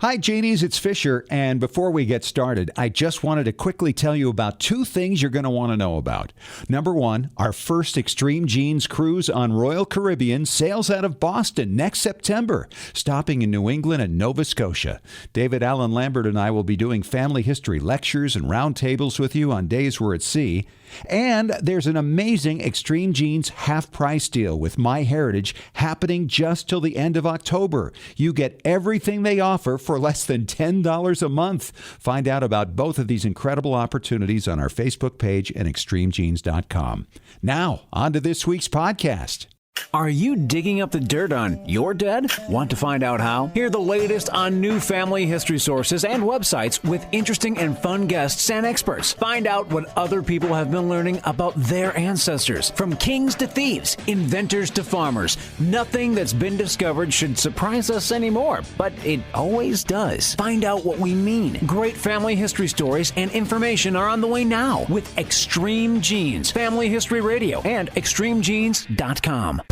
Hi, Genies, it's Fisher, and before we get started, I just wanted to quickly tell you about two things you're going to want to know about. Number one, our first Extreme Genes cruise on Royal Caribbean sails out of Boston next September, stopping in New England and Nova Scotia. David Allen Lambert and I will be doing family history lectures and roundtables with you on days we're at sea. And there's an amazing Extreme Genes half-price deal with MyHeritage happening just till the end of October. You get everything they offer for less than $10 a month. Find out about both of these incredible opportunities on our Facebook page and extremegenes.com. Now, on to this week's podcast. Are you digging up the dirt on your dead? Want to find out how? Hear the latest on new family history sources and websites with interesting and fun guests and experts. Find out what other people have been learning about their ancestors. From kings to thieves, inventors to farmers, nothing that's been discovered should surprise us anymore, but it always does. Find out what we mean. Great family history stories and information are on the way now with Extreme Genes, Family History Radio, and extremegenes.com.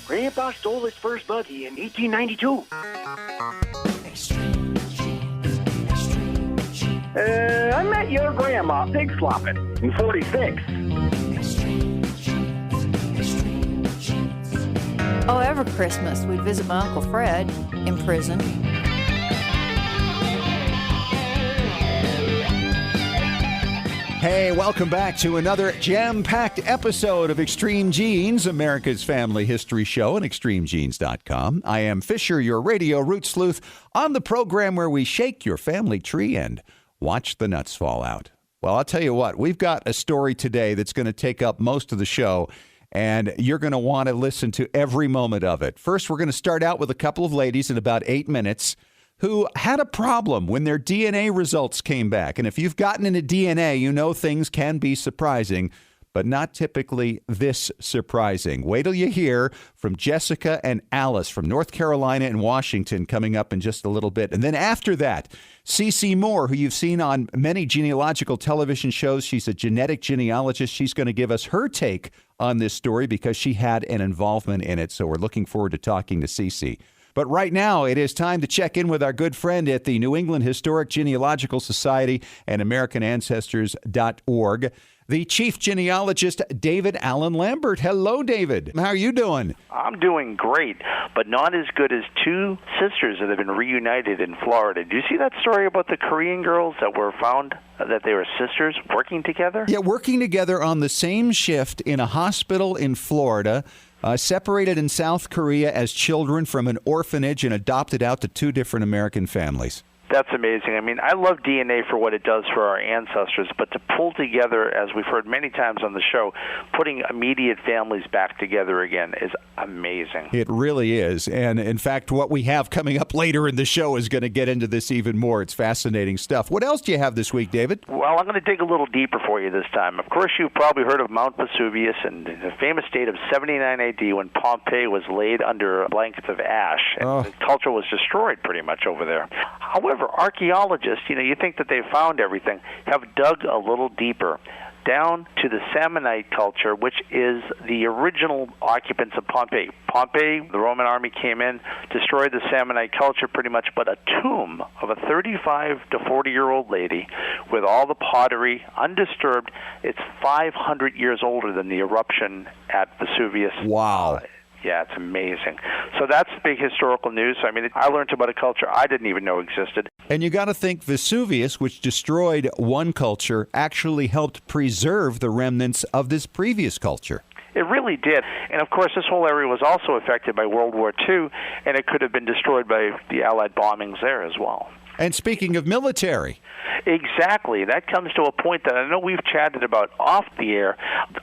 Grandpa stole his first buggy in 1892. I met your grandma pig slopping in 46. Oh, every Christmas we'd visit my Uncle Fred in prison. Hey, welcome back to another jam-packed episode of Extreme Genes, America's family history show on extremegenes.com. I am Fisher, your radio root sleuth, on the program where we shake your family tree and watch the nuts fall out. Well, I'll tell you what, we've got a story today that's going to take up most of the show, and you're going to want to listen to every moment of it. First, we're going to start out with a couple of ladies in about 8 minutes who had a problem when their DNA results came back. And if you've gotten into DNA, you know things can be surprising, but not typically this surprising. Wait till you hear from Jessica and Alice from North Carolina and Washington coming up in just a little bit. And then after that, Cece Moore, who you've seen on many genealogical television shows. She's a genetic genealogist. She's going to give us her take on this story because she had an involvement in it. So we're looking forward to talking to Cece. But right now, it is time to check in with our good friend at the New England Historic Genealogical Society and AmericanAncestors.org, the chief genealogist, David Allen Lambert. Hello, David. How are you doing? I'm doing great, but not as good as two sisters that have been reunited in Florida. Do you see that story about the Korean girls that were found, that they were sisters working together? Yeah, working together on the same shift in a hospital in Florida. Separated in South Korea as children from an orphanage and adopted out to two different American families. That's amazing. I mean, I love DNA for what it does for our ancestors, but to pull together, as we've heard many times on the show, putting immediate families back together again is amazing. It really is. And in fact, what we have coming up later in the show is going to get into this even more. It's fascinating stuff. What else do you have this week, David? Well, I'm going to dig a little deeper for you this time. Of course, you've probably heard of Mount Vesuvius and the famous date of 79 AD when Pompeii was laid under blankets of ash. And the culture was destroyed pretty much over there. However, archaeologists, you think that they've found everything, have dug a little deeper down to the Samnite culture, which is the original occupants of Pompeii. Pompeii, the Roman army came in, destroyed the Samnite culture pretty much, but a tomb of a 35 to 40-year-old lady with all the pottery undisturbed. It's 500 years older than the eruption at Vesuvius. Wow. Yeah, it's amazing. So that's big historical news. I mean, I learned about a culture I didn't even know existed. And you got to think Vesuvius, which destroyed one culture, actually helped preserve the remnants of this previous culture. It really did. And, of course, this whole area was also affected by World War II, and it could have been destroyed by the Allied bombings there as well. And speaking of military. Exactly. That comes to a point that I know we've chatted about off the air.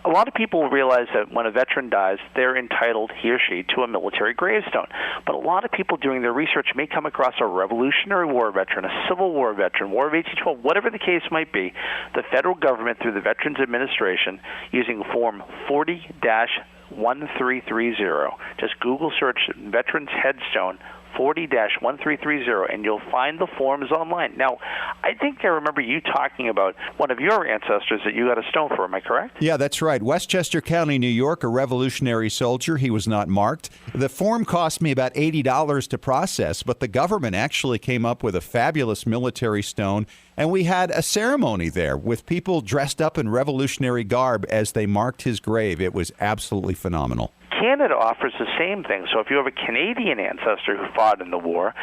A lot of people realize that when a veteran dies, they're entitled, he or she, to a military gravestone. But a lot of people doing their research may come across a Revolutionary War veteran, a Civil War veteran, War of 1812, whatever the case might be. The federal government, through the Veterans Administration, using Form 40-1330, just Google search Veterans Headstone 40-1330, and you'll find the forms online. Now, I think I remember you talking about one of your ancestors that you got a stone for. Am I correct? Yeah, that's right. Westchester County, New York, a Revolutionary soldier. He was not marked. The form cost me about $80 to process, but the government actually came up with a fabulous military stone, and we had a ceremony there with people dressed up in Revolutionary garb as they marked his grave. It was absolutely phenomenal. Canada offers the same thing. So if you have a Canadian ancestor who fought in the war,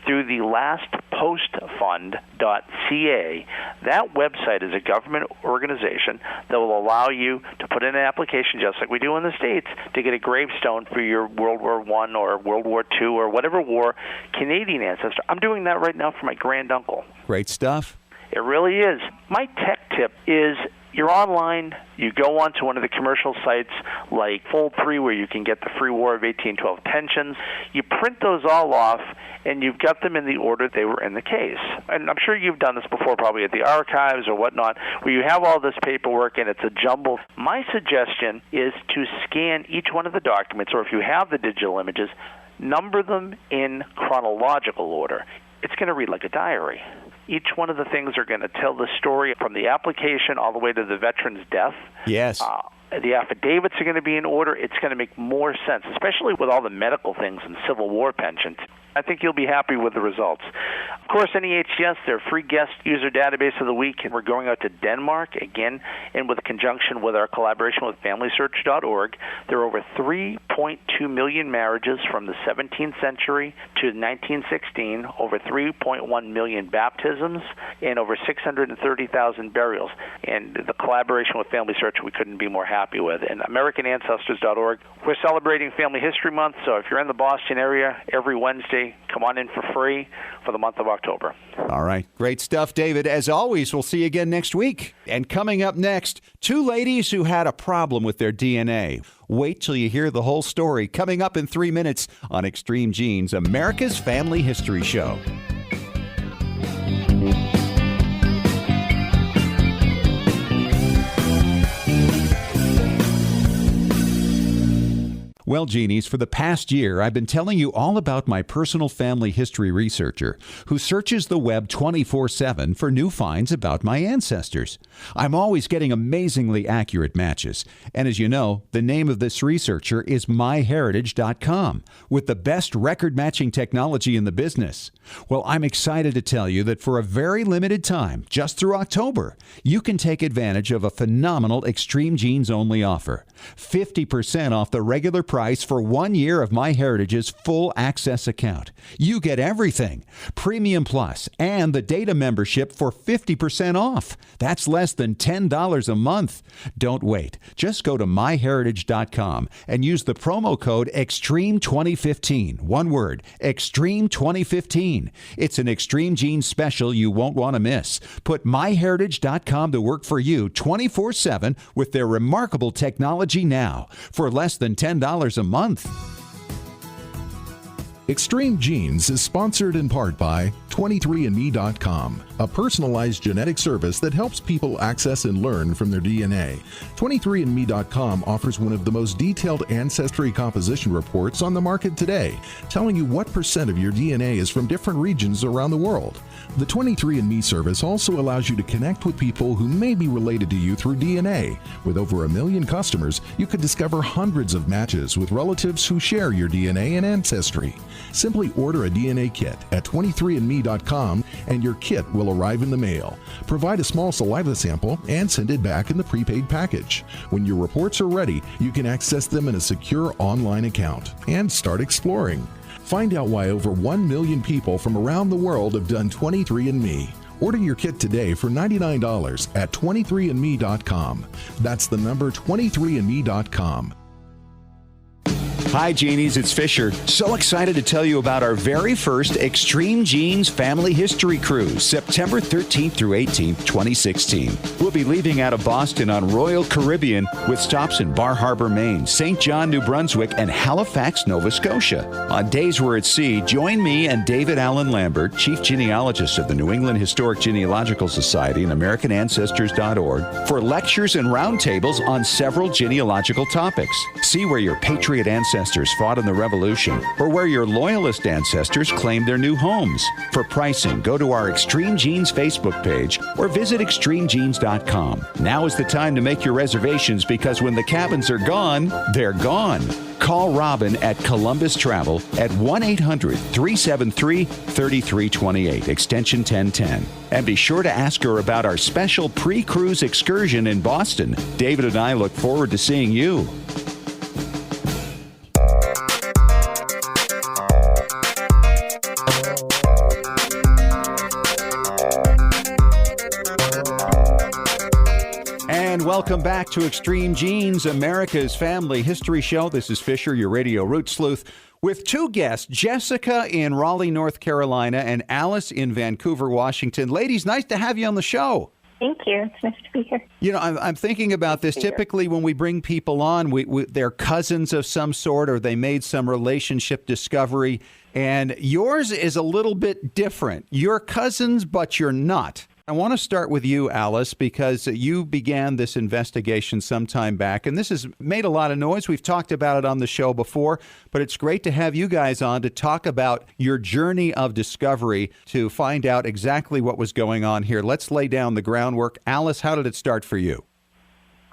through the lastpostfund.ca, that website is a government organization that will allow you to put in an application, just like we do in the States, to get a gravestone for your World War I or World War II or whatever war Canadian ancestor. I'm doing that right now for my granduncle. Great stuff. It really is. My tech tip is you're online, you go onto one of the commercial sites like Fold 3 where you can get the free War of 1812 pensions. You print those all off, and you've got them in the order they were in the case. And I'm sure you've done this before, probably at the archives or whatnot, where you have all this paperwork and it's a jumble. My suggestion is to scan each one of the documents, or if you have the digital images, number them in chronological order. It's going to read like a diary. Each one of the things are going to tell the story from the application all the way to the veteran's death. Yes. The affidavits are going to be in order. It's going to make more sense, especially with all the medical things and Civil War pensions. I think you'll be happy with the results. Of course, NEHGS, their free guest user database of the week, and we're going out to Denmark, again, in with conjunction with our collaboration with FamilySearch.org. There are over 3.2 million marriages from the 17th century to 1916, over 3.1 million baptisms, and over 630,000 burials. And the collaboration with Family Search we couldn't be more happy with. And AmericanAncestors.org, we're celebrating Family History Month, so if you're in the Boston area every Wednesday, come on in for free for the month of October. All right. Great stuff, David. As always, we'll see you again next week. And coming up next, two ladies who had a problem with their DNA. Wait till you hear the whole story. Coming up in 3 minutes on Extreme Genes, America's Family History Show. Well, Genies, for the past year, I've been telling you all about my personal family history researcher who searches the web 24/7 for new finds about my ancestors. I'm always getting amazingly accurate matches. And as you know, the name of this researcher is myheritage.com, with the best record-matching technology in the business. Well, I'm excited to tell you that for a very limited time, just through October, you can take advantage of a phenomenal Extreme Genes only offer. 50% off the regular price for 1 year of MyHeritage's full access account. You get everything, Premium Plus, and the data membership for 50% off. That's less than $10 a month. Don't wait. Just go to myheritage.com and use the promo code EXTREME2015. One word, EXTREME2015. It's an Extreme Genes special you won't want to miss. Put myheritage.com to work for you 24/7 with their remarkable technology now for less than $10 a month. Extreme Genes is sponsored in part by 23andme.com, a personalized genetic service that helps people access and learn from their DNA. 23andme.com offers one of the most detailed ancestry composition reports on the market today, telling you what % of your DNA is from different regions around the world. The 23andMe service also allows you to connect with people who may be related to you through DNA. With over 1 million customers, you could discover hundreds of matches with relatives who share your DNA and ancestry. Simply order a DNA kit at 23andme.com and your kit will arrive in the mail. Provide a small saliva sample and send it back in the prepaid package. When your reports are ready, you can access them in a secure online account and start exploring. Find out why over 1 million people from around the world have done 23andMe. Order your kit today for $99 at 23andme.com. That's the number 23andme.com. Hi, Genies, it's Fisher. So excited to tell you about our very first Extreme Genes Family History Cruise, September 13th through 18th, 2016. We'll be leaving out of Boston on Royal Caribbean with stops in Bar Harbor, Maine, St. John, New Brunswick, and Halifax, Nova Scotia. On days we're at sea, join me and David Allen Lambert, Chief Genealogist of the New England Historic Genealogical Society and AmericanAncestors.org, for lectures and roundtables on several genealogical topics. See where your patriot ancestors ancestors fought in the Revolution, or where your loyalist ancestors claimed their new homes. For pricing, go to our Extreme Genes Facebook page or visit extremegenes.com. Now is the time to make your reservations because when the cabins are gone, they're gone. Call Robin at Columbus Travel at 1-800-373-3328, extension 1010. And be sure to ask her about our special pre-cruise excursion in Boston. David and I look forward to seeing you. Welcome back to Extreme Genes, America's Family History Show. This is Fisher, your radio root sleuth, with two guests, Jessica in Raleigh, North Carolina, and Alice in Vancouver, Washington. Ladies, nice to have you on the show. Thank you. It's nice to be here. You know, I'm thinking about this. Typically, when we bring people on, they're cousins of some sort, or they made some relationship discovery, and yours is a little bit different. You're cousins, but you're not. I want to start with you, Alice, because you began this investigation some time back, and this has made a lot of noise. We've talked about it on the show before, but it's great to have you guys on to talk about your journey of discovery to find out exactly what was going on here. Let's lay down the groundwork. Alice, how did it start for you?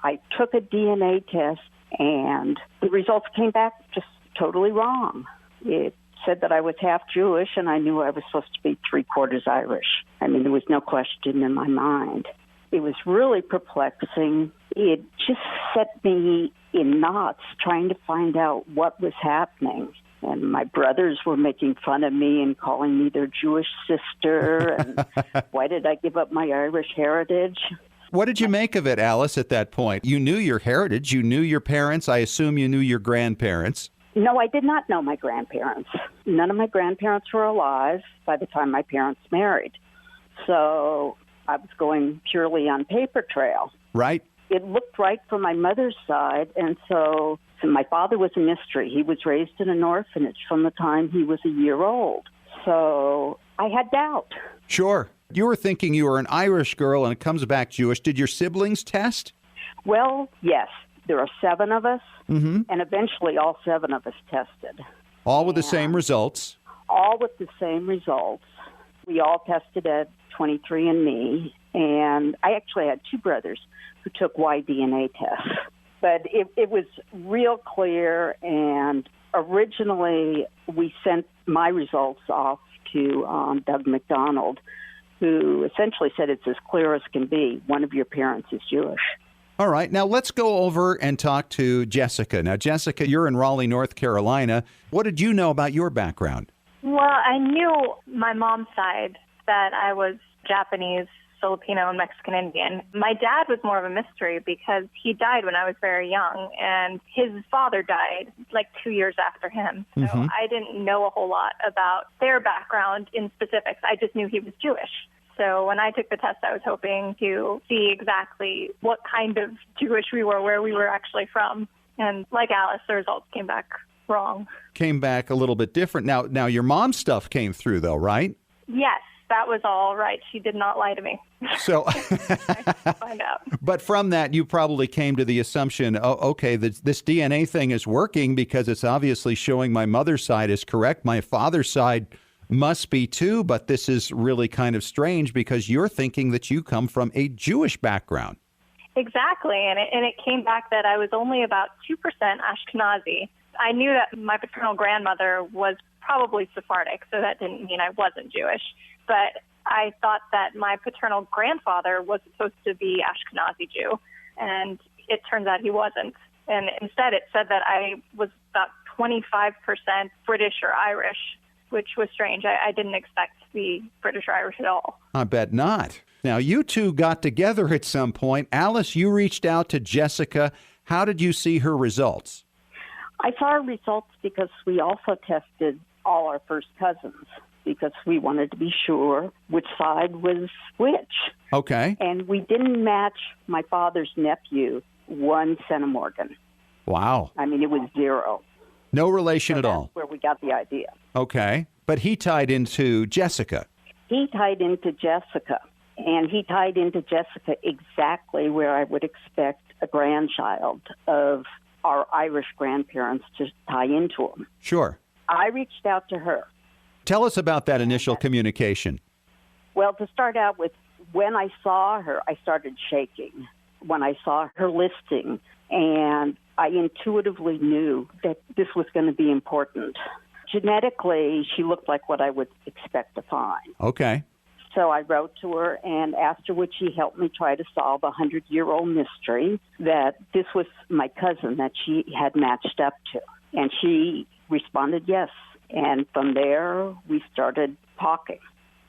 I took a DNA test, and the results came back just totally wrong. It said that I was half Jewish, and I knew I was supposed to be 3/4 Irish. I mean, there was no question in my mind. It was really perplexing. It just set me in knots trying to find out what was happening. And my brothers were making fun of me and calling me their Jewish sister. And why did I give up my Irish heritage? What did you make of it, Alice, at that point? You knew your heritage. You knew your parents. I assume you knew your grandparents. No, I did not know my grandparents. None of my grandparents were alive by the time my parents married. So I was going purely on paper trail. Right. It looked right for my mother's side, and so my father was a mystery. He was raised in an orphanage from the time he was a year old. So I had doubt. Sure. You were thinking you were an Irish girl and it comes back Jewish. Did your siblings test? Well, yes. There are 7 of us, and eventually all 7 of us tested. All with the same results? All with the same results. We all tested at 23andMe, and I actually had 2 brothers who took Y-DNA tests. But it was real clear, and originally we sent my results off to Doug McDonald, who essentially said it's as clear as can be. One of your parents is Jewish. All right. Now, let's go over and talk to Jessica. Now, Jessica, you're in Raleigh, North Carolina. What did you know about your background? Well, I knew my mom's side that I was Japanese, Filipino, and Mexican Indian. My dad was more of a mystery because he died when I was very young, and his father died like 2 years after him. So I didn't know a whole lot about their background in specifics. I just knew he was Jewish. So when I took the test, I was hoping to see exactly what kind of Jewish we were, where we were actually from. And like Alice, the results came back wrong. Came back a little bit different. Now your mom's stuff came through, though, right? Yes, that was all right. She did not lie to me. So, I find out. But from that, you probably came to the assumption, oh, okay, this DNA thing is working because it's obviously showing my mother's side is correct. My father's side must be too, but this is really kind of strange because you're thinking that you come from a Jewish background. Exactly, and it came back that I was only about 2% Ashkenazi. I knew that my paternal grandmother was probably Sephardic, so that didn't mean I wasn't Jewish. But I thought that my paternal grandfather was supposed to be Ashkenazi Jew, and it turns out he wasn't. And instead it said that I was about 25% British or Irish, which was strange. I didn't expect to be British or Irish at all. I bet not. Now, you two got together at some point. Alice, you reached out to Jessica. How did you see her results? I saw her results because we also tested all our first cousins because we wanted to be sure which side was which. Okay. And we didn't match my father's nephew, one centimorgan. Wow. I mean, it was 0. No relation at all. That's where we got the idea. Okay. But he tied into Jessica. He tied into Jessica. And he tied into Jessica exactly where I would expect a grandchild of our Irish grandparents to tie into them. Sure. I reached out to her. Tell us about that initial communication. Well, to start out with, when I saw her, I started shaking when I saw her listing, and I intuitively knew that this was going to be important. Genetically, she looked like what I would expect to find. Okay. So I wrote to her and asked her would she help me try to solve a 100-year-old mystery that this was my cousin that she had matched up to. And she responded yes. And from there, we started talking.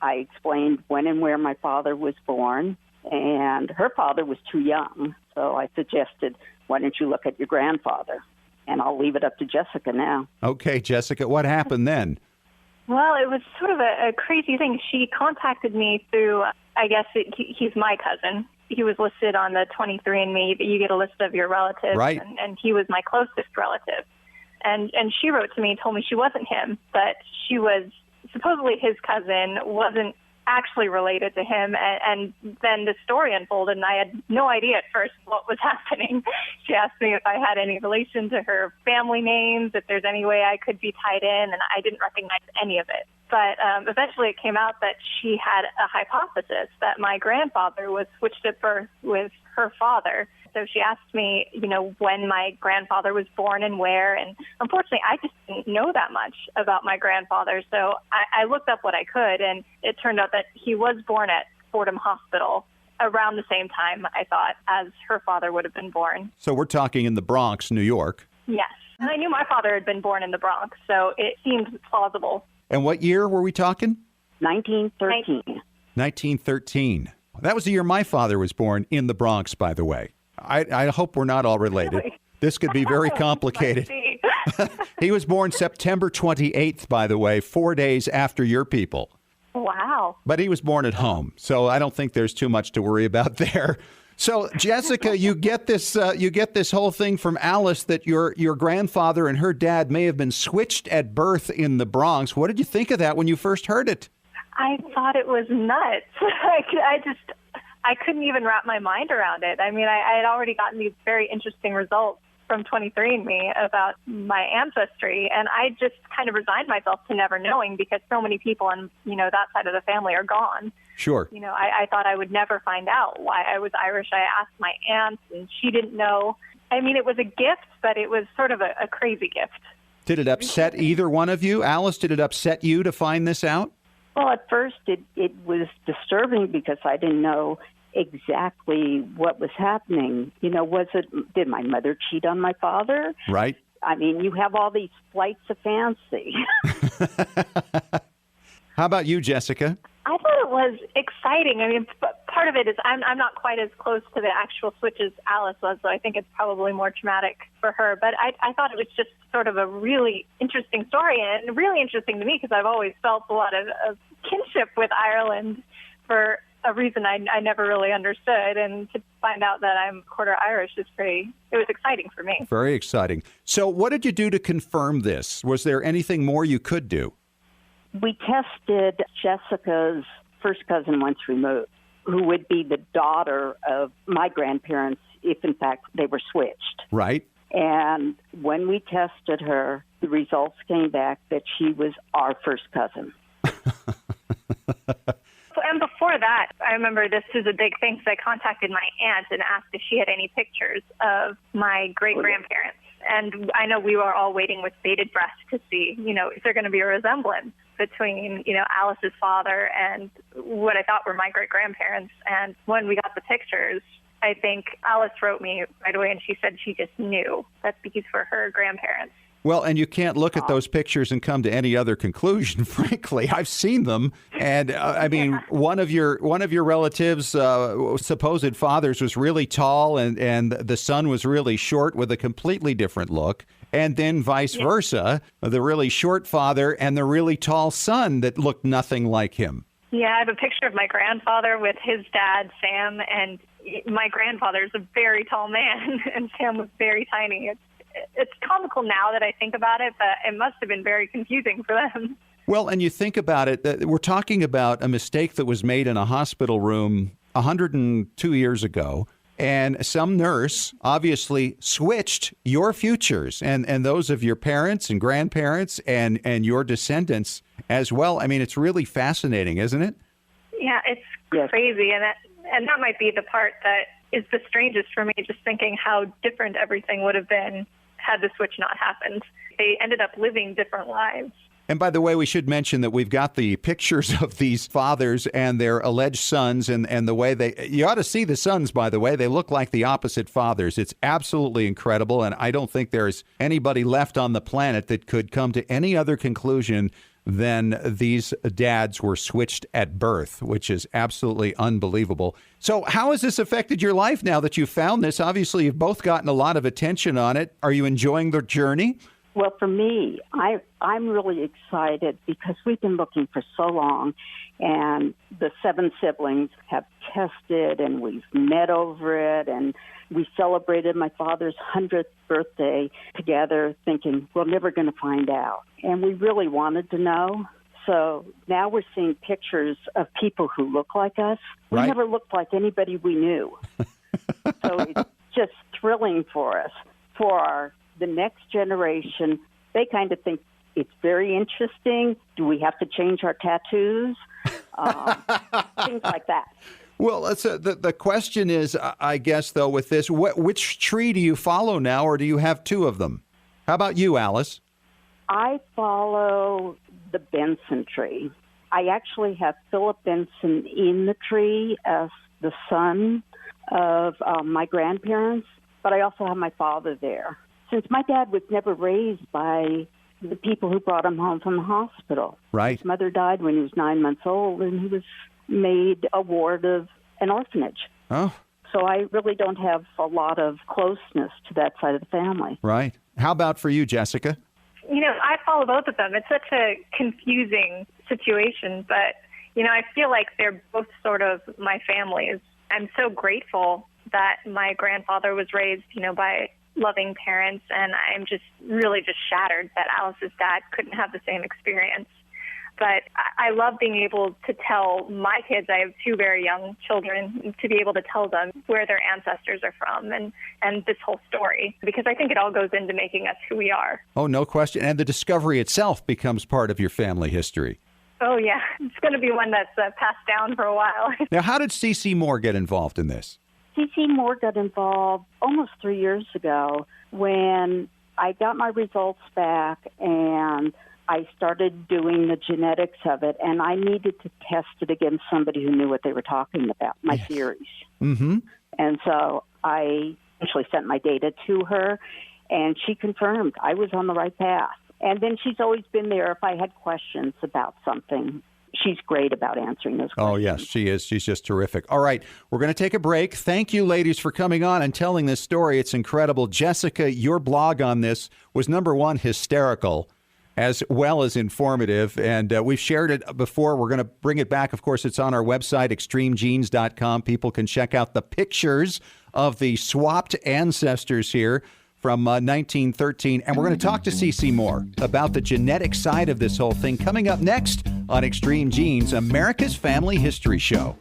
I explained when and where my father was born, and her father was too young. So I suggested, why don't you look at your grandfather? And I'll leave it up to Jessica now. Okay, Jessica, what happened then? Well, it was sort of a crazy thing. She contacted me through, I guess he's my cousin. He was listed on the 23andMe. You get a list of your relatives, right? And he was my closest relative. And she wrote to me, told me she wasn't him, but she was supposedly his cousin, wasn't actually related to him, and then the story unfolded, and I had no idea at first what was happening. She asked me if I had any relation to her family names, if there's any way I could be tied in, and I didn't recognize any of it. But eventually it came out that she had a hypothesis that my grandfather was switched at birth with her father. So she asked me, when my grandfather was born and where. And unfortunately, I just didn't know that much about my grandfather. So I looked up what I could, and it turned out that he was born at Fordham Hospital around the same time, I thought, as her father would have been born. So we're talking in the Bronx, New York. Yes. And I knew my father had been born in the Bronx, so it seemed plausible. And what year were we talking? 1913. 1913. That was the year my father was born, in the Bronx, by the way. I hope we're not all related. Really? This could be very complicated. He was born September 28th, by the way, 4 days after your people. Wow. But he was born at home, so I don't think there's too much to worry about there. So, Jessica, you get this whole thing from Alice that your grandfather and her dad may have been switched at birth in the Bronx. What did you think of that when you first heard it? I thought it was nuts. I couldn't even wrap my mind around it. I mean, I had already gotten these very interesting results from 23andMe about my ancestry, and I just kind of resigned myself to never knowing because so many people on, that side of the family are gone. Sure. I thought I would never find out why I was Irish. I asked my aunt, and she didn't know. I mean, it was a gift, but it was sort of a crazy gift. Did it upset either one of you? Alice, did it upset you to find this out? Well, at first it was disturbing because I didn't know exactly what was happening. Did my mother cheat on my father? Right. I mean, you have all these flights of fancy. How about you, Jessica? I thought it was exciting. I mean, part of it is I'm not quite as close to the actual switch as Alice was, so I think it's probably more traumatic for her. But I thought it was just sort of a really interesting story, and really interesting to me because I've always felt a lot of kinship with Ireland for a reason I never really understood. And to find out that I'm quarter Irish it was exciting for me. Very exciting. So what did you do to confirm this? Was there anything more you could do? We tested Jessica's first cousin once removed, who would be the daughter of my grandparents if, in fact, they were switched. Right. And when we tested her, the results came back that she was our first cousin. And before that, I remember this was a big thing, so I contacted my aunt and asked if she had any pictures of my great-grandparents. And I know we were all waiting with bated breath to see, is there going to be a resemblance between, Alice's father and what I thought were my great-grandparents. And when we got the pictures, I think Alice wrote me right away, and she said she just knew that these were her grandparents. Well, and you can't look at those pictures and come to any other conclusion, frankly. I've seen them. And I mean, one of your relatives' supposed fathers was really tall and the son was really short with a completely different look. And then vice versa, the really short father and the really tall son that looked nothing like him. Yeah, I have a picture of my grandfather with his dad, Sam, and my grandfather's a very tall man, and Sam was very tiny. It's comical now that I think about it, but it must have been very confusing for them. Well, and you think about it, we're talking about a mistake that was made in a hospital room 102 years ago. and some nurse obviously switched your futures and those of your parents and grandparents and your descendants as well. I mean, it's really fascinating, isn't it? Yeah, it's crazy, and that might be the part that is the strangest for me, just thinking how different everything would have been had the switch not happened. They ended up living different lives. And by the way, we should mention that we've got the pictures of these fathers and their alleged sons and the way you ought to see the sons, by the way. They look like the opposite fathers. It's absolutely incredible, and I don't think there's anybody left on the planet that could come to any other conclusion than these dads were switched at birth, which is absolutely unbelievable. So how has this affected your life now that you've found this? Obviously, you've both gotten a lot of attention on it. Are you enjoying the journey? Well, for me, I'm really excited because we've been looking for so long, and the 7 siblings have tested, and we've met over it, and we celebrated my father's 100th birthday together thinking we're never going to find out. And we really wanted to know. So now we're seeing pictures of people who look like us. We Right. never looked like anybody we knew. So it's just thrilling for us. For the next generation, they kind of think it's very interesting. Do we have to change our tattoos? Things like that. Well, the question is, I guess, though, with this, which tree do you follow now, or do you have 2 of them? How about you, Alice? I follow the Benson tree. I actually have Philip Benson in the tree as the son of my grandparents, but I also have my father there. Since my dad was never raised by the people who brought him home from the hospital. Right. His mother died when he was 9 months old, and he was made a ward of an orphanage. Oh. So I really don't have a lot of closeness to that side of the family. Right. How about for you, Jessica? You know, I follow both of them. It's such a confusing situation, but, you know, I feel like they're both sort of my families. I'm so grateful that my grandfather was raised, you know, by loving parents, and I'm just really just shattered that Alice's dad couldn't have the same experience. But I love being able to tell my kids, I have 2 very young children, to be able to tell them where their ancestors are from and this whole story, because I think it all goes into making us who we are. Oh, no question. And the discovery itself becomes part of your family history. Oh, yeah. It's going to be one that's passed down for a while. Now, how did C.C. Moore get involved in this? C.C. Moore got involved almost 3 years ago when I got my results back and I started doing the genetics of it, and I needed to test it against somebody who knew what they were talking about, my theories. Mm-hmm. And so I actually sent my data to her, and she confirmed I was on the right path. And then she's always been there if I had questions about something. She's great about answering those questions. Oh, yes, she is. She's just terrific. All right, we're going to take a break. Thank you, ladies, for coming on and telling this story. It's incredible. Jessica, your blog on this was, number one, hysterical, as well as informative. And we've shared it before. We're going to bring it back. Of course, it's on our website, extremegenes.com. People can check out the pictures of the swapped ancestors here from 1913. And we're going to talk to C.C. Moore about the genetic side of this whole thing coming up next on Extreme Genes, America's Family History Show.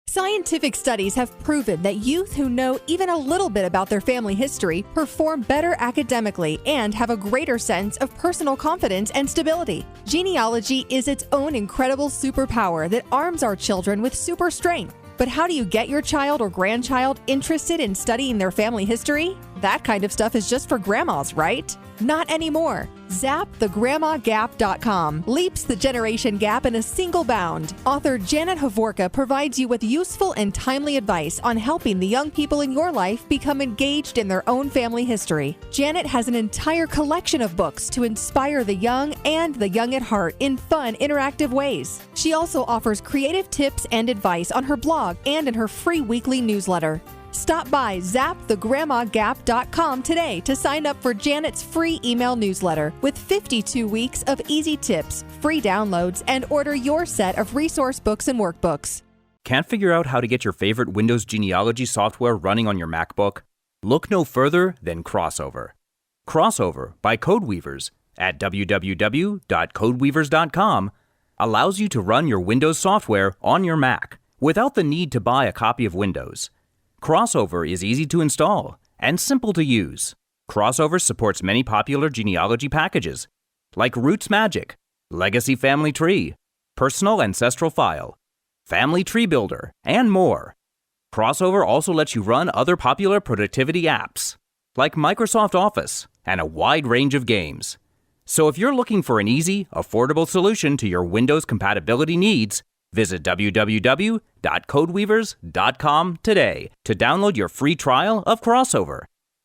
Scientific studies have proven that youth who know even a little bit about their family history perform better academically and have a greater sense of personal confidence and stability. Genealogy is its own incredible superpower that arms our children with super strength. But how do you get your child or grandchild interested in studying their family history? That kind of stuff is just for grandmas, right? Not anymore. ZapTheGrandmaGap.com leaps the generation gap in a single bound. Author Janet Hovorka provides you with useful and timely advice on helping the young people in your life become engaged in their own family history. Janet has an entire collection of books to inspire the young and the young at heart in fun, interactive ways. She also offers creative tips and advice on her blog and in her free weekly newsletter. Stop by ZapTheGrandmaGap.com today to sign up for Janet's free email newsletter with 52 weeks of easy tips, free downloads, and order your set of resource books and workbooks. Can't figure out how to get your favorite Windows genealogy software running on your MacBook? Look no further than Crossover. Crossover by Codeweavers at www.codeweavers.com allows you to run your Windows software on your Mac without the need to buy a copy of Windows. Crossover is easy to install and simple to use. Crossover supports many popular genealogy packages like Roots Magic, Legacy Family Tree, Personal Ancestral File, Family Tree Builder, and more. Crossover also lets you run other popular productivity apps like Microsoft Office and a wide range of games. So if you're looking for an easy, affordable solution to your Windows compatibility needs, visit www.codeweavers.com today to download your free trial of Crossover.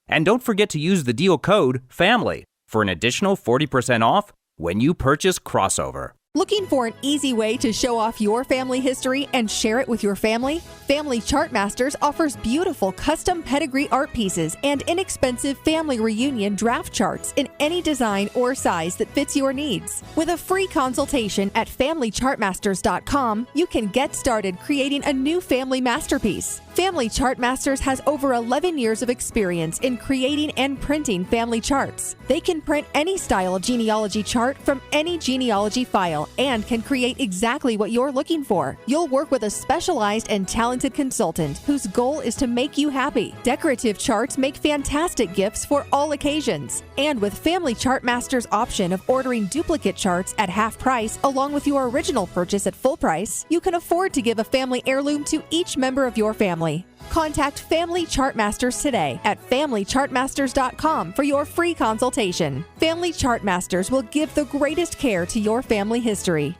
And don't forget to use the deal code FAMILY for an additional 40% off when you purchase Crossover. Looking for an easy way to show off your family history and share it with your family? Family Chartmasters offers beautiful custom pedigree art pieces and inexpensive family reunion draft charts in any design or size that fits your needs. With a free consultation at FamilyChartmasters.com, you can get started creating a new family masterpiece. Family Chartmasters has over 11 years of experience in creating and printing family charts. They can print any style of genealogy chart from any genealogy file and can create exactly what you're looking for. You'll work with a specialized and talented consultant whose goal is to make you happy. Decorative charts make fantastic gifts for all occasions. And with Family Chartmasters' option of ordering duplicate charts at half price along with your original purchase at full price, you can afford to give a family heirloom to each member of your family. Contact Family Chartmasters today at FamilyChartmasters.com for your free consultation. Family Chartmasters will give the greatest care to your family history.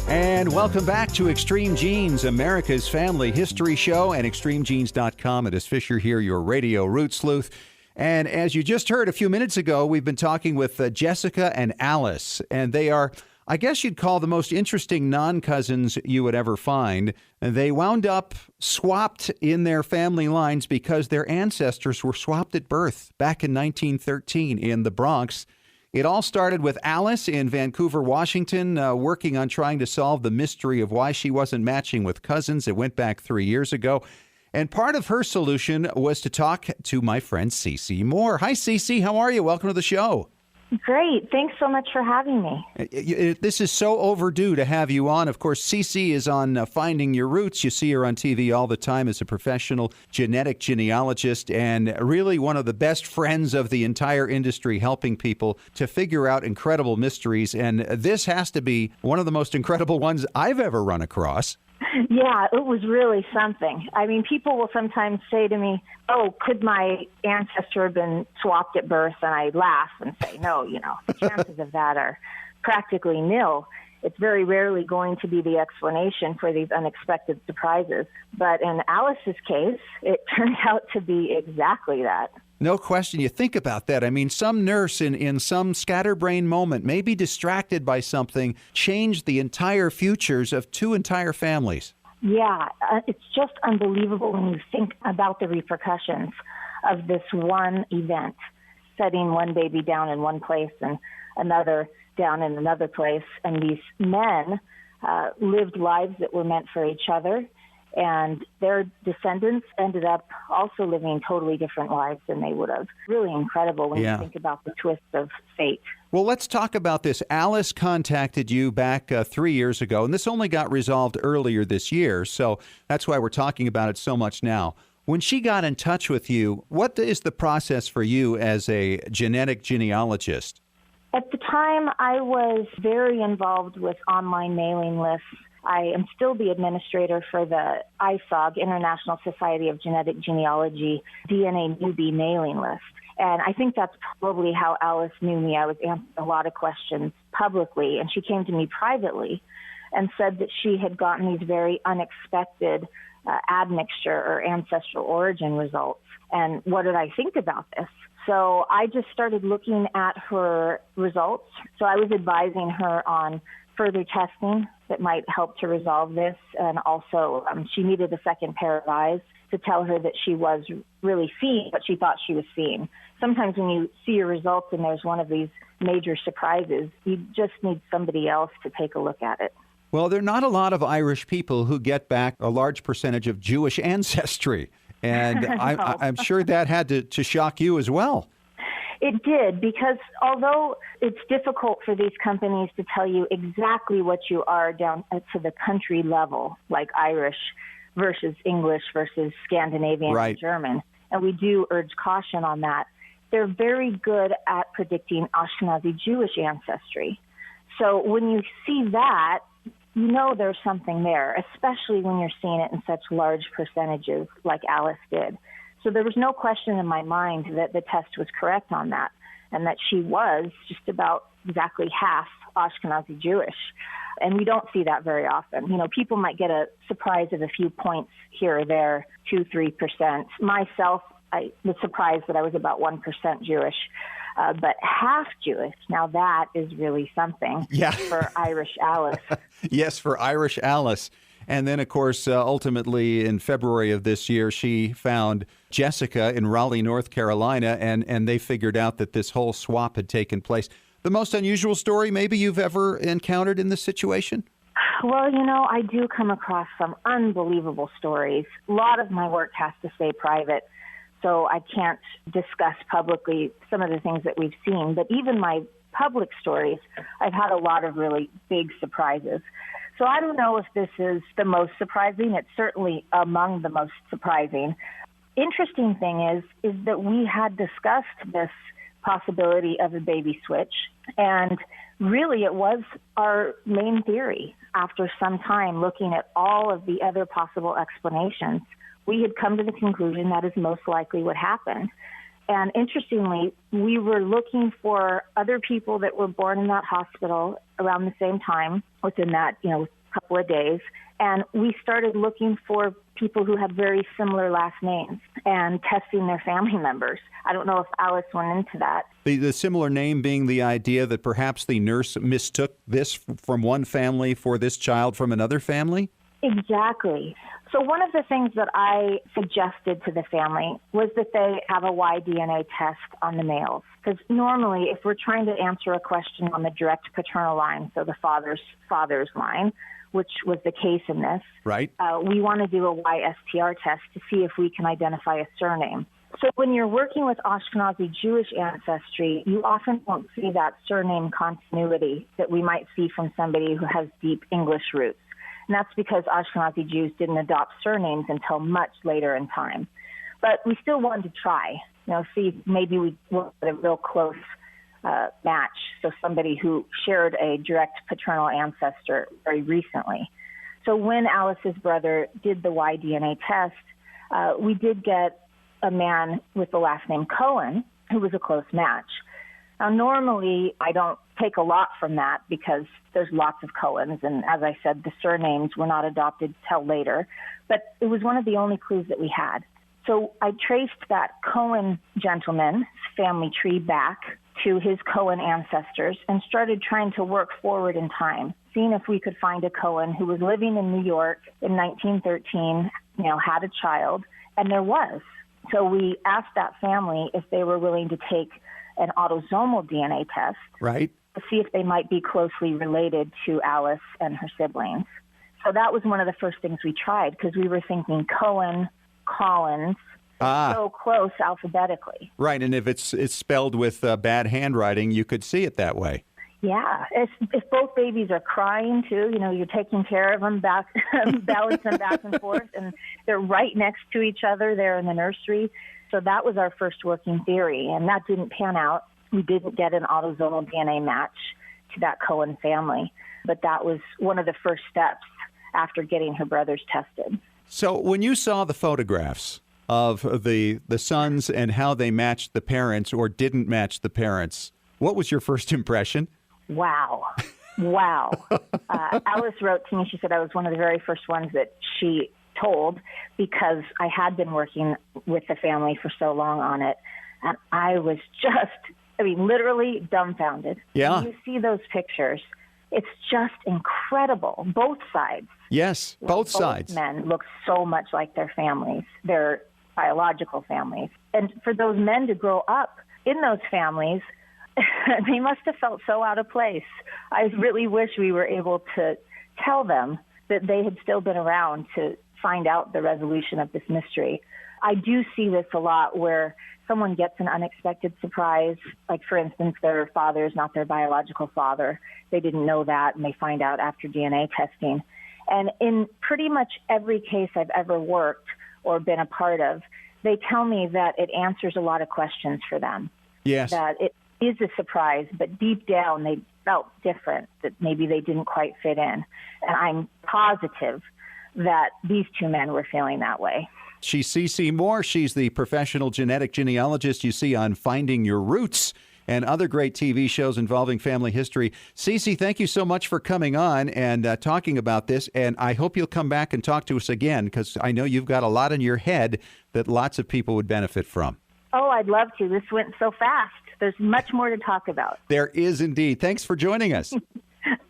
And welcome back to Extreme Genes, America's family history show, and ExtremeGenes.com. It is Fisher here, your radio root sleuth. And as you just heard a few minutes ago, we've been talking with Jessica and Alice, and they are, I guess you'd call, the most interesting non-cousins you would ever find. They wound up swapped in their family lines because their ancestors were swapped at birth back in 1913 in the Bronx. It all started with Alice in Vancouver, Washington, working on trying to solve the mystery of why she wasn't matching with cousins. It went back 3 years ago. And part of her solution was to talk to my friend Cece Moore. Hi, Cece. How are you? Welcome to the show. Great. Thanks so much for having me. This is so overdue to have you on. Of course, Cece is on Finding Your Roots. You see her on TV all the time as a professional genetic genealogist and really one of the best friends of the entire industry, helping people to figure out incredible mysteries. And this has to be one of the most incredible ones I've ever run across. Yeah, it was really something. I mean, people will sometimes say to me, oh, could my ancestor have been swapped at birth? And I laugh and say, no, the chances of that are practically nil. It's very rarely going to be the explanation for these unexpected surprises. But in Alice's case, it turned out to be exactly that. No question. You think about that. I mean, some nurse in some scatterbrain moment, maybe distracted by something, changed the entire futures of two entire families. Yeah, it's just unbelievable when you think about the repercussions of this one event, setting one baby down in one place and another down in another place. And these men lived lives that were meant for each other. And their descendants ended up also living totally different lives than they would have. Really incredible when you think about the twist of fate. Well, let's talk about this. Alice contacted you back 3 years ago, and this only got resolved earlier this year, so that's why we're talking about it so much now. When she got in touch with you, what is the process for you as a genetic genealogist? At the time, I was very involved with online mailing lists. I am still the administrator for the ISOG, International Society of Genetic Genealogy, DNA newbie mailing list. And I think that's probably how Alice knew me. I was answering a lot of questions publicly, and she came to me privately and said that she had gotten these very unexpected admixture or ancestral origin results. And what did I think about this? So I just started looking at her results. So I was advising her on further testing that might help to resolve this. And also, she needed a second pair of eyes to tell her that she was really seeing what she thought she was seeing. Sometimes when you see your results and there's one of these major surprises, you just need somebody else to take a look at it. Well, there are not a lot of Irish people who get back a large percentage of Jewish ancestry. And No. I'm sure that had to shock you as well. It did, because although it's difficult for these companies to tell you exactly what you are down to the country level, like Irish versus English versus Scandinavian Right. and German, and we do urge caution on that, they're very good at predicting Ashkenazi Jewish ancestry. So when you see that, you know there's something there, especially when you're seeing it in such large percentages like Alice did. So there was no question in my mind that the test was correct on that, and that she was just about exactly half Ashkenazi Jewish. And we don't see that very often. You know, people might get a surprise of a few points here or there, 2-3%. Myself, I was surprised that I was about 1% Jewish. But half Jewish, now that is really something for Irish Alice. Yes, for Irish Alice. And then, of course, ultimately in February of this year, she found Jessica in Raleigh, North Carolina, and they figured out that this whole swap had taken place. The most unusual story maybe you've ever encountered in this situation? Well, you know, I do come across some unbelievable stories. A lot of my work has to stay private, so I can't discuss publicly some of the things that we've seen. But even my public stories, I've had a lot of really big surprises. So I don't know if this is the most surprising. It's certainly among the most surprising. Interesting thing is that we had discussed this possibility of a baby switch, and really it was our main theory. After some time looking at all of the other possible explanations, we had come to the conclusion that is most likely what happened. And interestingly, we were looking for other people that were born in that hospital around the same time, within that, couple of days. And we started looking for people who had very similar last names and testing their family members. I don't know if Alice went into that. The similar name being the idea that perhaps the nurse mistook this from one family for this child from another family? Exactly. So one of the things that I suggested to the family was that they have a Y-DNA test on the males. Because normally, if we're trying to answer a question on the direct paternal line, so the father's line, which was the case in this, right? We want to do a YSTR test to see if we can identify a surname. So when you're working with Ashkenazi Jewish ancestry, you often won't see that surname continuity that we might see from somebody who has deep English roots. And that's because Ashkenazi Jews didn't adopt surnames until much later in time. But we still wanted to try, see if maybe we worked at a real close match. So somebody who shared a direct paternal ancestor very recently. So when Alice's brother did the Y-DNA test, we did get a man with the last name Cohen, who was a close match. Now, normally, I don't take a lot from that because there's lots of Cohens, and as I said, the surnames were not adopted till later, but it was one of the only clues that we had. So I traced that Cohen gentleman's family tree back to his Cohen ancestors and started trying to work forward in time, seeing if we could find a Cohen who was living in New York in 1913, had a child, and there was. So we asked that family if they were willing to take an autosomal DNA test, right, to see if they might be closely related to Alice and her siblings. So that was one of the first things we tried, because we were thinking Cohen, Collins, so close alphabetically. Right, and if it's spelled with bad handwriting, you could see it that way. Yeah, if both babies are crying too, you're taking care of them, balance them back and forth, and they're right next to each other there in the nursery. So that was our first working theory, and that didn't pan out. We didn't get an autosomal DNA match to that Cohen family, but that was one of the first steps after getting her brothers tested. So when you saw the photographs of the sons and how they matched the parents or didn't match the parents, what was your first impression? Wow. Alice wrote to me, she said I was one of the very first ones that she told, because I had been working with the family for so long on it. And I was literally dumbfounded. Yeah. When you see those pictures, it's just incredible. Both sides. Yes, both sides. Men look so much like their families, their biological families. And for those men to grow up in those families, they must have felt so out of place. I really wish we were able to tell them that they had still been around to find out the resolution of this mystery. I do see this a lot where someone gets an unexpected surprise, like, for instance, their father is not their biological father. They didn't know that, and they find out after DNA testing. And in pretty much every case I've ever worked or been a part of, they tell me that it answers a lot of questions for them. Yes. That it is a surprise, but deep down they felt different, that maybe they didn't quite fit in. And I'm positive that these two men were feeling that way. She's CeCe Moore. She's the professional genetic genealogist you see on Finding Your Roots and other great TV shows involving family history. CeCe, thank you so much for coming on and talking about this. And I hope you'll come back and talk to us again, because I know you've got a lot in your head that lots of people would benefit from. Oh, I'd love to. This went so fast. There's much more to talk about. There is indeed. Thanks for joining us.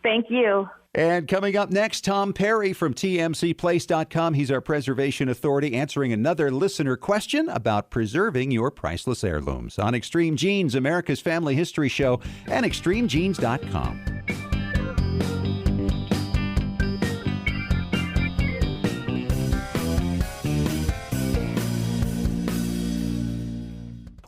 Thank you. And coming up next, Tom Perry from tmcplace.com. He's our preservation authority, answering another listener question about preserving your priceless heirlooms on Extreme Genes, America's Family History Show, and extremegenes.com.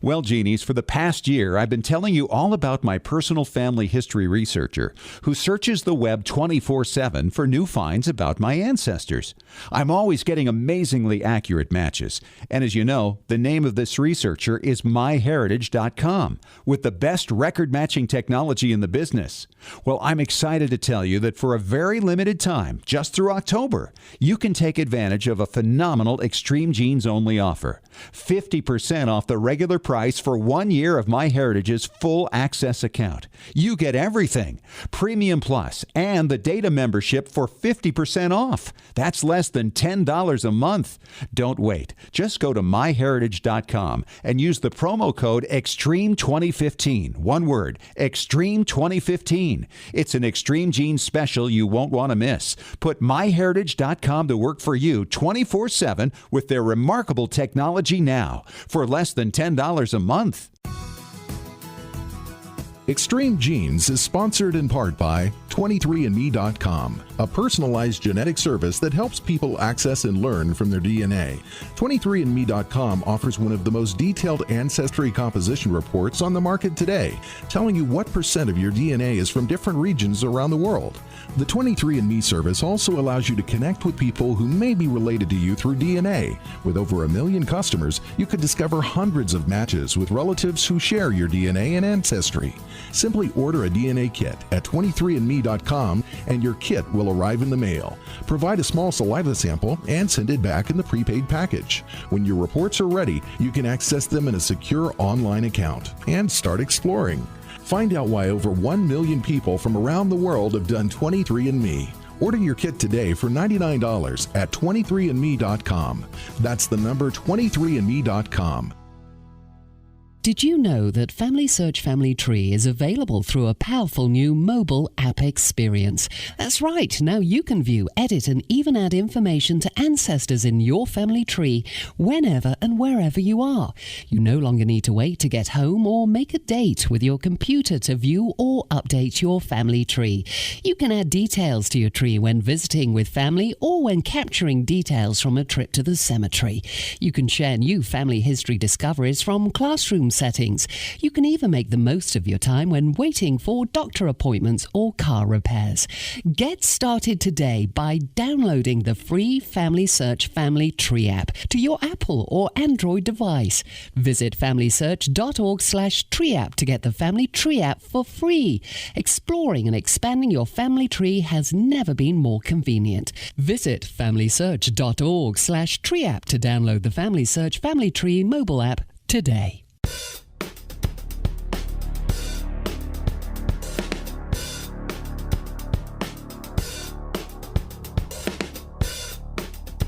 Well, Genies, for the past year, I've been telling you all about my personal family history researcher who searches the web 24/7 for new finds about my ancestors. I'm always getting amazingly accurate matches. And as you know, the name of this researcher is myheritage.com, with the best record matching technology in the business. Well, I'm excited to tell you that for a very limited time, just through October, you can take advantage of a phenomenal Extreme Genes only offer. 50% off the regular price for 1 year of MyHeritage's full access account. You get everything, Premium Plus, and the data membership for 50% off. That's less than $10 a month. Don't wait. Just go to myheritage.com and use the promo code EXTREME2015. One word, EXTREME2015. It's an Extreme Genes special you won't want to miss. Put myheritage.com to work for you 24/7 with their remarkable technology now for less than $10 a month. Extreme Genes is sponsored in part by 23andMe.com, a personalized genetic service that helps people access and learn from their DNA. 23andMe.com offers one of the most detailed ancestry composition reports on the market today, telling you what % of your DNA is from different regions around the world. The 23andMe service also allows you to connect with people who may be related to you through DNA. With over 1 million customers, you could discover hundreds of matches with relatives who share your DNA and ancestry. Simply order a DNA kit at 23andMe.com and your kit will arrive in the mail. Provide a small saliva sample and send it back in the prepaid package. When your reports are ready, you can access them in a secure online account and start exploring. Find out why over 1 million people from around the world have done 23andMe. Order your kit today for $99 at 23andMe.com. That's the number 23andMe.com. Did you know that Family Search Family Tree is available through a powerful new mobile app experience? That's right, now you can view, edit and even add information to ancestors in your family tree whenever and wherever you are. You no longer need to wait to get home or make a date with your computer to view or update your family tree. You can add details to your tree when visiting with family or when capturing details from a trip to the cemetery. You can share new family history discoveries from classroom settings. You can even make the most of your time when waiting for doctor appointments or car repairs. Get started today by downloading the free Family Search Family Tree app to your Apple or Android device. Visit familysearch.org/tree app to get the Family Tree app for free. Exploring and expanding your family tree has never been more convenient. Visit familysearch.org/tree app to download the Family Search Family Tree mobile app today.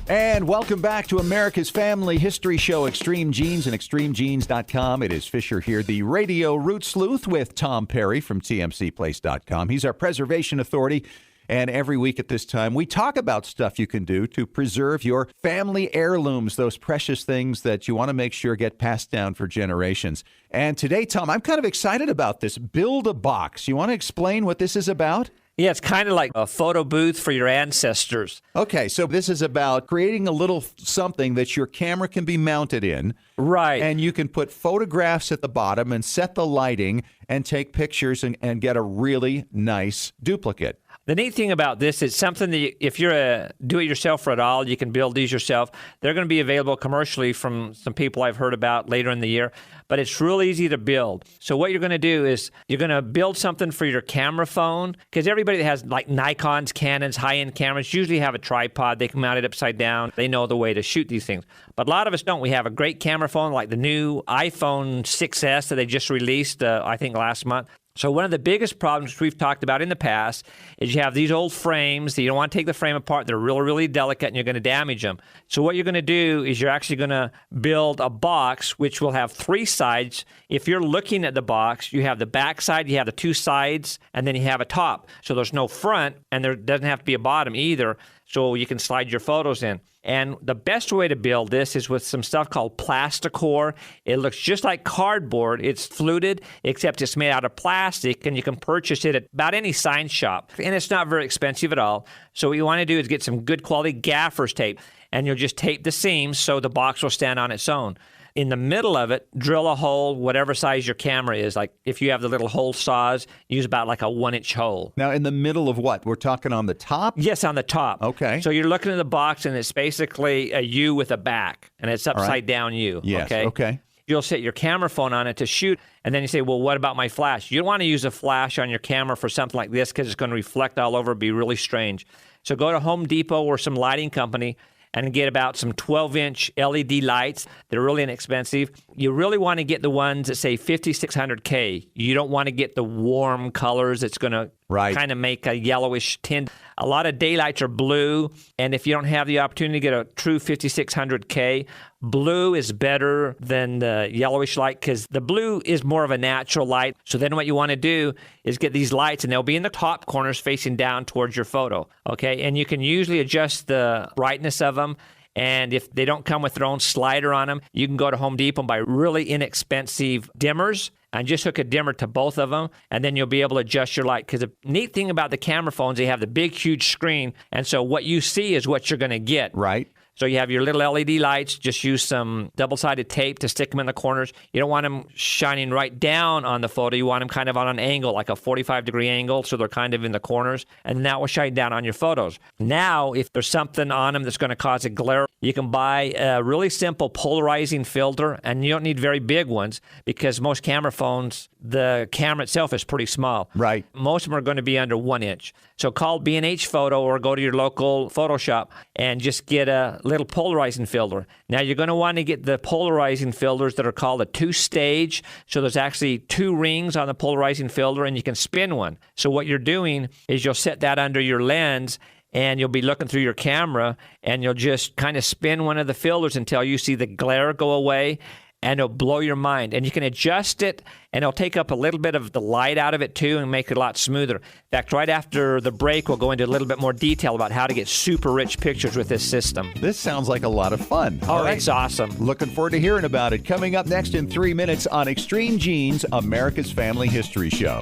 And welcome back to America's Family History Show, Extreme Genes and extremegenes.com. It is Fisher here, the radio root sleuth, with Tom Perry from tmcplace.com. He's our preservation authority. And every week at this time, we talk about stuff you can do to preserve your family heirlooms, those precious things that you want to make sure get passed down for generations. And today, Tom, I'm kind of excited about this. Build a box. You want to explain what this is about? Yeah, it's kind of like a photo booth for your ancestors. Okay, so this is about creating a little something that your camera can be mounted in. Right. And you can put photographs at the bottom and set the lighting and take pictures and get a really nice duplicate. The neat thing about this is something that if you're a do-it-yourselfer at all, you can build these yourself. They're going to be available commercially from some people I've heard about later in the year, but it's real easy to build. So what you're going to do is you're going to build something for your camera phone, because everybody that has like Nikons, Canons, high-end cameras usually have a tripod. They can mount it upside down. They know the way to shoot these things. But a lot of us don't. We have a great camera phone like the new iPhone 6S that they just released, I think, last month. So one of the biggest problems we've talked about in the past is you have these old frames that you don't want to take the frame apart. They're really, really delicate, and you're going to damage them. So what you're going to do is you're actually going to build a box which will have 3 sides. If you're looking at the box, you have the back side, you have the 2 sides, and then you have a top. So there's no front, and there doesn't have to be a bottom either, so you can slide your photos in. And the best way to build this is with some stuff called plasticore. It looks just like cardboard. It's fluted, except it's made out of plastic, and you can purchase it at about any sign shop. And it's not very expensive at all. So what you want to do is get some good quality gaffer's tape, and you'll just tape the seams so the box will stand on its own. In the middle of it, drill a hole, whatever size your camera is. Like if you have the little hole saws, use about like a 1-inch hole. Now, in the middle of what? We're talking on the top? Yes, on the top. Okay. So you're looking at the box, and it's basically a U with a back, and it's upside down U. Yes, okay. You'll set your camera phone on it to shoot, and then you say, well, what about my flash? You don't want to use a flash on your camera for something like this because it's going to reflect all over, be really strange. So go to Home Depot or some lighting company and get about some 12-inch LED lights. They're really inexpensive. You really want to get the ones that say 5600K. You don't want to get the warm colors that's going to kind of make a yellowish tint. A lot of daylights are blue, and if you don't have the opportunity to get a true 5600K, blue is better than the yellowish light because the blue is more of a natural light. So then what you want to do is get these lights, and they'll be in the top corners facing down towards your photo, okay? And you can usually adjust the brightness of them. And if they don't come with their own slider on them, you can go to Home Depot and buy really inexpensive dimmers and just hook a dimmer to both of them, and then you'll be able to adjust your light. Because the neat thing about the camera phones, they have the big, huge screen, and so what you see is what you're going to get. Right. So you have your little LED lights. Just use some double-sided tape to stick them in the corners. You don't want them shining right down on the photo. You want them kind of on an angle, like a 45-degree angle, so they're kind of in the corners, and that will shine down on your photos. Now, if there's something on them that's going to cause a glare, you can buy a really simple polarizing filter, and you don't need very big ones because most camera phones, the camera itself is pretty small. Right. Most of them are going to be under 1 inch. So call B&H Photo or go to your local photo shop and just get a little polarizing filter. Now, you're going to want to get the polarizing filters that are called a 2-stage. So there's actually 2 rings on the polarizing filter, and you can spin one. So what you're doing is you'll set that under your lens, and you'll be looking through your camera, and you'll just kind of spin one of the filters until you see the glare go away, and it'll blow your mind. And you can adjust it, and it'll take up a little bit of the light out of it, too, and make it a lot smoother. In fact, right after the break, we'll go into a little bit more detail about how to get super rich pictures with this system. This sounds like a lot of fun. Oh, it's awesome. Looking forward to hearing about it. Coming up next in 3 minutes on Extreme Genes, America's Family History Show.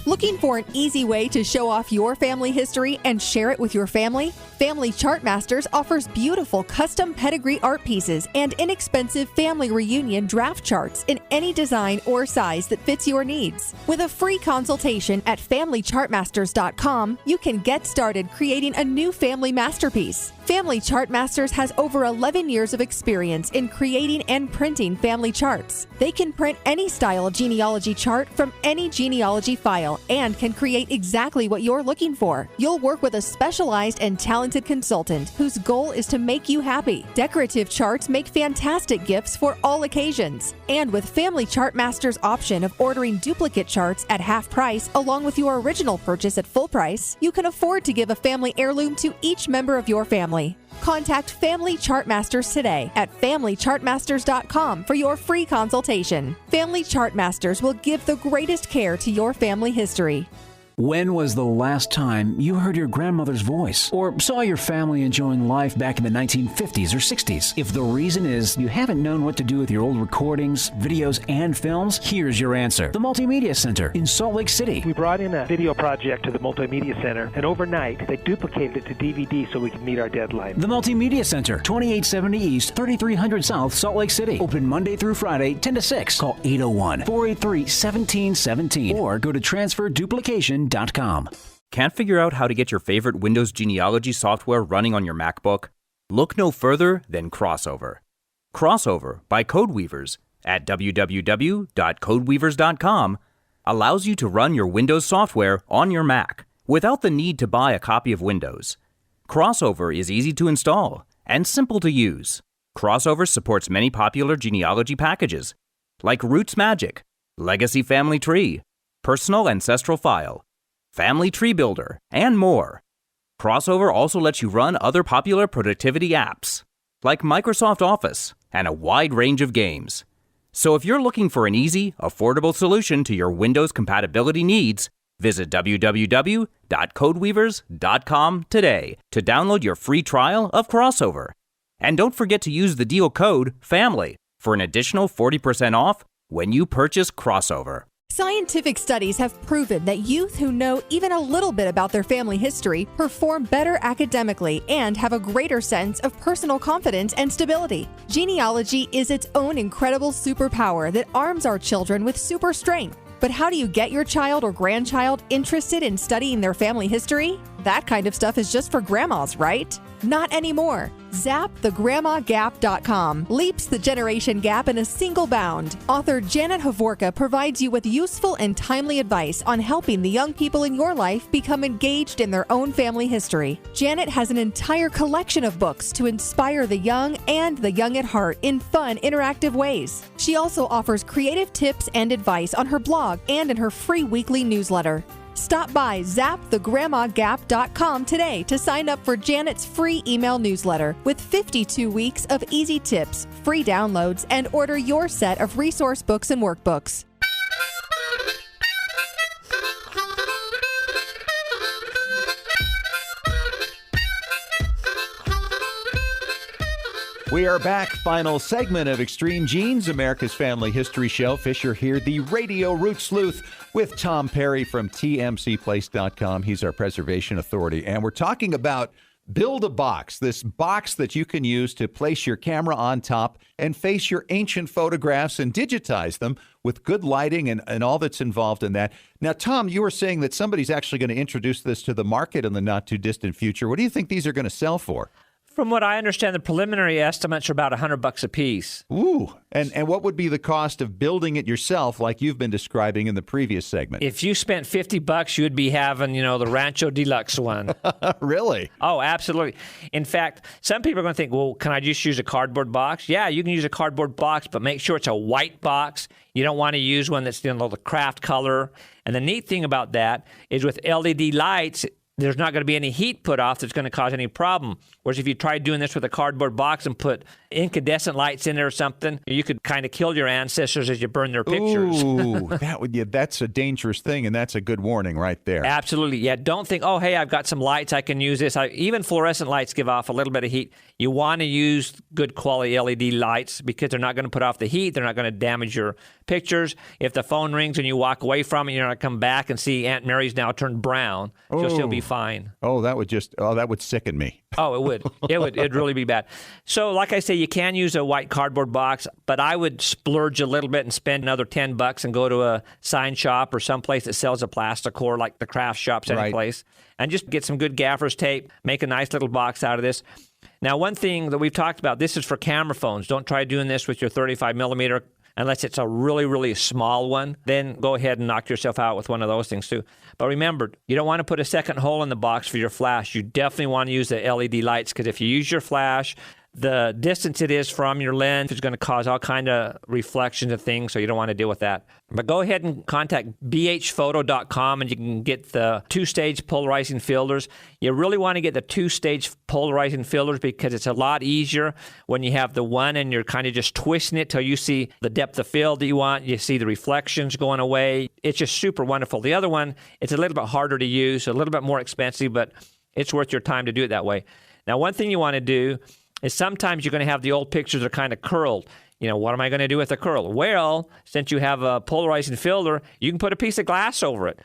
Looking for an easy way to show off your family history and share it with your family? Family Chart Masters offers beautiful custom pedigree art pieces and inexpensive family reunion draft charts in any design or size that fits your needs. With a free consultation at FamilyChartMasters.com, you can get started creating a new family masterpiece. Family Chart Masters has over 11 years of experience in creating and printing family charts. They can print any style genealogy chart from any genealogy file and can create exactly what you're looking for. You'll work with a specialized and talented consultant whose goal is to make you happy. Decorative charts make fantastic gifts for all occasions. And with Family Chart Masters' option of ordering duplicate charts at half price along with your original purchase at full price, you can afford to give a family heirloom to each member of your family. Contact Family Chart Masters today at FamilyChartMasters.com for your free consultation. Family Chart Masters will give the greatest care to your family history. When was the last time you heard your grandmother's voice or saw your family enjoying life back in the 1950s or 60s? If the reason is you haven't known what to do with your old recordings, videos, and films, here's your answer. The Multimedia Center in Salt Lake City. We brought in a video project to the Multimedia Center, and overnight they duplicated it to DVD so we could meet our deadline. The Multimedia Center, 2870 East, 3300 South, Salt Lake City. Open Monday through Friday, 10 to 6. Call 801-483-1717 or go to transferduplication.com. Can't figure out how to get your favorite Windows genealogy software running on your MacBook? Look no further than Crossover. Crossover by Codeweavers at www.codeweavers.com allows you to run your Windows software on your Mac without the need to buy a copy of Windows. Crossover is easy to install and simple to use. Crossover supports many popular genealogy packages like Roots Magic, Legacy Family Tree, Personal Ancestral File, Family Tree Builder, and more. Crossover also lets you run other popular productivity apps like Microsoft Office and a wide range of games. So if you're looking for an easy, affordable solution to your Windows compatibility needs, visit www.codeweavers.com today to download your free trial of Crossover. And don't forget to use the deal code FAMILY for an additional 40% off when you purchase Crossover. Scientific studies have proven that youth who know even a little bit about their family history perform better academically and have a greater sense of personal confidence and stability. Genealogy is its own incredible superpower that arms our children with super strength. But how do you get your child or grandchild interested in studying their family history? That kind of stuff is just for grandmas, right? Not anymore. ZapTheGrandmaGap.com leaps the generation gap in a single bound. Author Janet Havorka provides you with useful and timely advice on helping the young people in your life become engaged in their own family history. Janet has an entire collection of books to inspire the young and the young at heart in fun, interactive ways. She also offers creative tips and advice on her blog and in her free weekly newsletter. Stop by ZapTheGrandmaGap.com today to sign up for Janet's free email newsletter with 52 weeks of easy tips, free downloads, and order your set of resource books and workbooks. We are back. Final segment of Extreme Genes, America's Family History Show. Fisher here, the Radio Root Sleuth, with Tom Perry from tmcplace.com. He's our preservation authority. And we're talking about Build a Box, this box that you can use to place your camera on top and face your ancient photographs and digitize them with good lighting and all that's involved in that. Now, Tom, you were saying that somebody's actually going to introduce this to the market in the not-too-distant future. What do you think these are going to sell for? From what I understand, the preliminary estimates are about $100 a piece. Ooh, and what would be the cost of building it yourself, like you've been describing in the previous segment? If you spent $50, you would be having, the Rancho Deluxe one. Really? Oh, absolutely. In fact, some people are going to think, well, can I just use a cardboard box? Yeah, you can use a cardboard box, but make sure it's a white box. You don't want to use one that's the craft color. And the neat thing about that is with LED lights, there's not going to be any heat put off that's going to cause any problem. Whereas if you try doing this with a cardboard box and put incandescent lights in there or something, you could kind of kill your ancestors as you burn their pictures. Ooh, that's a dangerous thing, and that's a good warning right there. Absolutely. Yeah, don't think, oh, hey, I've got some lights, I can use this. Even fluorescent lights give off a little bit of heat. You want to use good quality LED lights because they're not going to put off the heat. They're not going to damage your pictures. If the phone rings and you walk away from it, you're not going to come back and see Aunt Mary's now turned brown. She'll still be fine. Oh, that would sicken me. Oh, it would. It'd really be bad. So, like I say, you can use a white cardboard box, but I would splurge a little bit and spend another $10 and go to a sign shop or someplace that sells a plasticore, like the craft shops anyplace, and just get some good gaffer's tape, make a nice little box out of this. Now, one thing that we've talked about, this is for camera phones. Don't try doing this with your 35 millimeter unless it's a really, really small one. Then go ahead and knock yourself out with one of those things too. But remember, you don't want to put a second hole in the box for your flash. You definitely want to use the LED lights because if you use your flash, the distance it is from your lens is going to cause all kind of reflections of things, so you don't want to deal with that. But go ahead and contact bhphoto.com, and you can get the two-stage polarizing filters. You really want to get the two-stage polarizing filters because it's a lot easier when you have the one and you're kind of just twisting it till you see the depth of field that you want. You see the reflections going away. It's just super wonderful. The other one, it's a little bit harder to use, a little bit more expensive, but it's worth your time to do it that way. Now, one thing you want to do is sometimes you're going to have the old pictures that are kind of curled. You know, what am I going to do with the curl? Well, since you have a polarizing filter, you can put a piece of glass over it.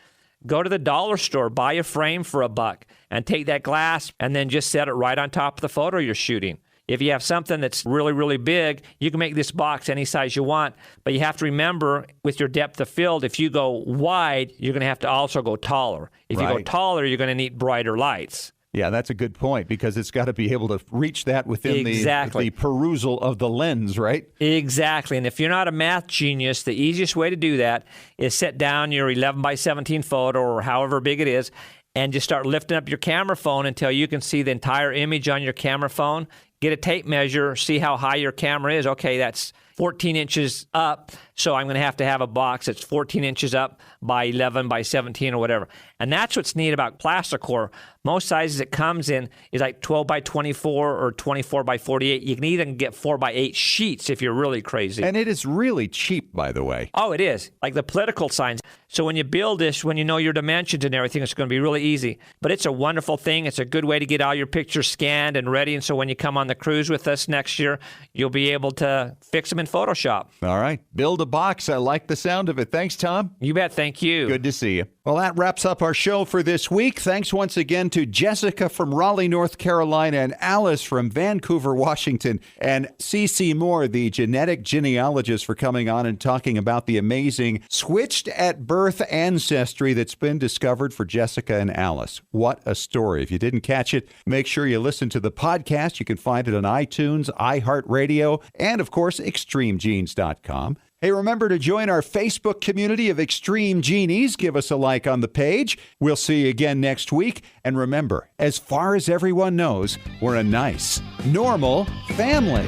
Go to the dollar store, buy a frame for $1, and take that glass and then just set it right on top of the photo you're shooting. If you have something that's really, really big, you can make this box any size you want. But you have to remember, with your depth of field, if you go wide, you're going to have to also go taller. If you go taller, you're going to need brighter lights. Yeah, that's a good point, because it's got to be able to reach that within the perusal of the lens, right? Exactly. And if you're not a math genius, the easiest way to do that is set down your 11 by 17 photo, or however big it is, and just start lifting up your camera phone until you can see the entire image on your camera phone. Get a tape measure, see how high your camera is. Okay, that's 14 inches up, so I'm going to have a box that's 14 inches up by 11 by 17 or whatever. And that's what's neat about Plasticor. Most sizes it comes in is like 12 by 24 or 24 by 48. You can even get 4 by 8 sheets if you're really crazy. And it is really cheap, by the way. Oh, it is. Like the political signs. So when you build this, when you know your dimensions and everything, it's going to be really easy. But it's a wonderful thing. It's a good way to get all your pictures scanned and ready. And so when you come on the cruise with us next year, you'll be able to fix them in Photoshop. All right. Build a box. I like the sound of it. Thanks, Tom. You bet. Thank you. Good to see you. Well, that wraps up our show for this week. Thanks once again to Jessica from Raleigh, North Carolina, and Alice from Vancouver, Washington, and C.C. Moore, the genetic genealogist, for coming on and talking about the amazing switched at birth ancestry that's been discovered for Jessica and Alice. What a story. If you didn't catch it, make sure you listen to the podcast. You can find it on iTunes, iHeartRadio, and, of course, extremegenes.com. Hey, remember to join our Facebook community of Extreme Genies. Give us a like on the page. We'll see you again next week. And remember, as far as everyone knows, we're a nice, normal family.